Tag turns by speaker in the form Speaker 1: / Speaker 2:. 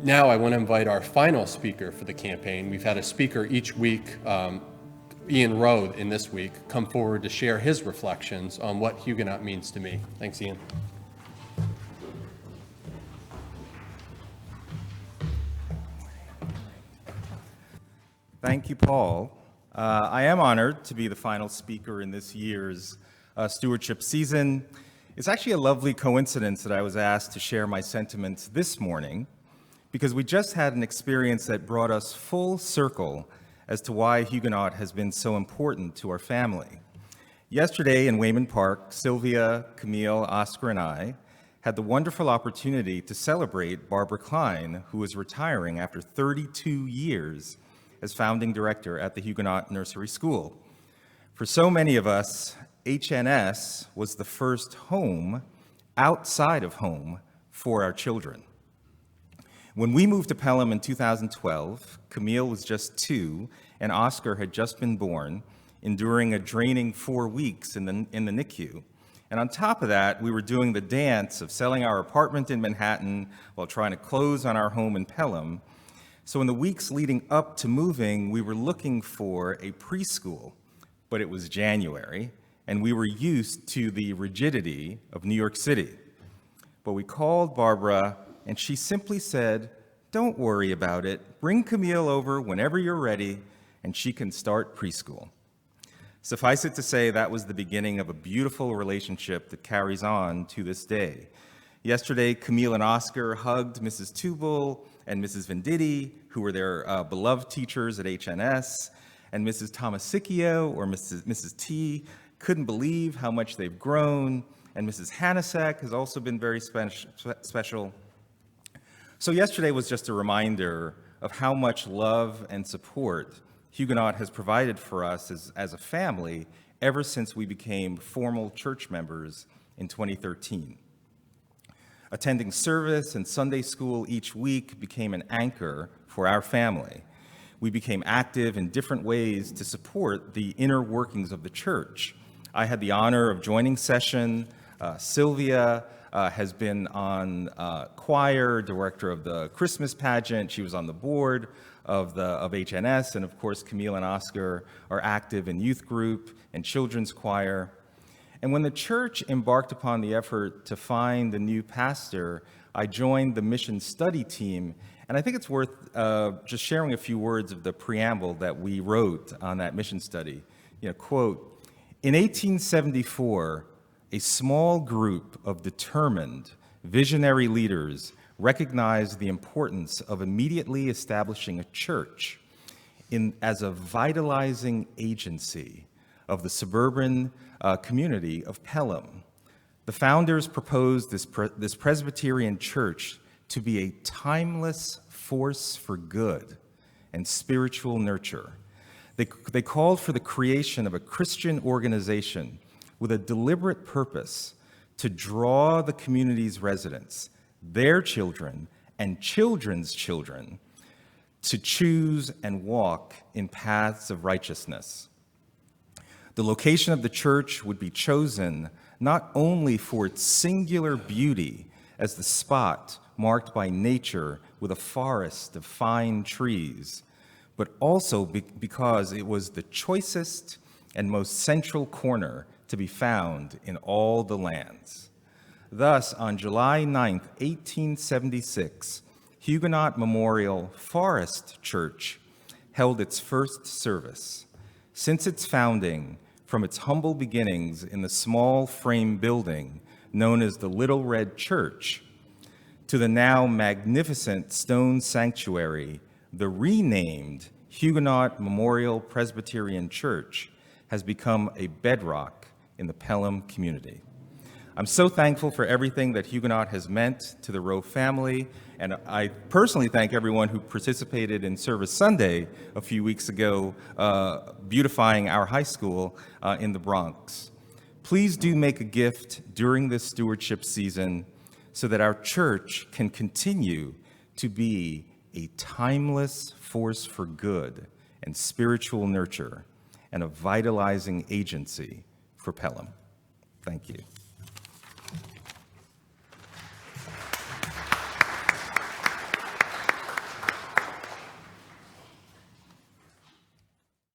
Speaker 1: Now I want to invite our final speaker for the campaign. We've had a speaker each week, Ian Rowe in this week, come forward to share his reflections on what Huguenot means to me. Thanks, Ian.
Speaker 2: Thank you, Paul. I am honored to be the final speaker in this year's stewardship season. It's actually a lovely coincidence that I was asked to share my sentiments this morning, because we just had an experience that brought us full circle as to why Huguenot has been so important to our family. Yesterday in Wayman Park, Sylvia, Camille, Oscar, and I had the wonderful opportunity to celebrate Barbara Klein, who is retiring after 32 years as founding director at the Huguenot Nursery School. For so many of us, HNS was the first home outside of home for our children. When we moved to Pelham in 2012, Camille was just 2 and Oscar had just been born, enduring a draining 4 weeks in the NICU. And on top of that, we were doing the dance of selling our apartment in Manhattan while trying to close on our home in Pelham. So in the weeks leading up to moving, we were looking for a preschool, but it was January, and we were used to the rigidity of New York City. But we called Barbara, and she simply said, "Don't worry about it. Bring Camille over whenever you're ready, and she can start preschool." Suffice it to say, that was the beginning of a beautiful relationship that carries on to this day. Yesterday, Camille and Oscar hugged Mrs. Tubal and Mrs. Venditti, who were their beloved teachers at HNS, and Mrs. Tomasicchio, or Mrs. T, couldn't believe how much they've grown, and Mrs. Hanasek has also been very special. So yesterday was just a reminder of how much love and support Huguenot has provided for us as a family ever since we became formal church members in 2013. Attending service and Sunday school each week became an anchor for our family. We became active in different ways to support the inner workings of the church. I had the honor of joining session. Sylvia has been on choir, director of the Christmas pageant. She was on the board of HNS, and of course Camille and Oscar are active in youth group and children's choir. And when the church embarked upon the effort to find a new pastor, I joined the mission study team, and I think it's worth just sharing a few words of the preamble that we wrote on that mission study. Quote, "In 1874, a small group of determined, visionary leaders recognized the importance of immediately establishing a church as a vitalizing agency of the suburban community of Pelham. The founders proposed this Presbyterian church to be a timeless force for good and spiritual nurture. They called for the creation of a Christian organization with a deliberate purpose to draw the community's residents, their children, and children's children to choose and walk in paths of righteousness. The location of the church would be chosen not only for its singular beauty as the spot marked by nature with a forest of fine trees, but also because it was the choicest and most central corner to be found in all the lands. Thus, on July 9th, 1876, Huguenot Memorial Forest Church held its first service. Since its founding, from its humble beginnings in the small frame building known as the Little Red Church, to the now magnificent stone sanctuary, the renamed Huguenot Memorial Presbyterian Church has become a bedrock in the Pelham community. I'm so thankful for everything that Huguenot has meant to the Rowe family, and I personally thank everyone who participated in Service Sunday a few weeks ago, beautifying our high school in the Bronx. Please do make a gift during this stewardship season so that our church can continue to be a timeless force for good and spiritual nurture and a vitalizing agency for Pelham. Thank you.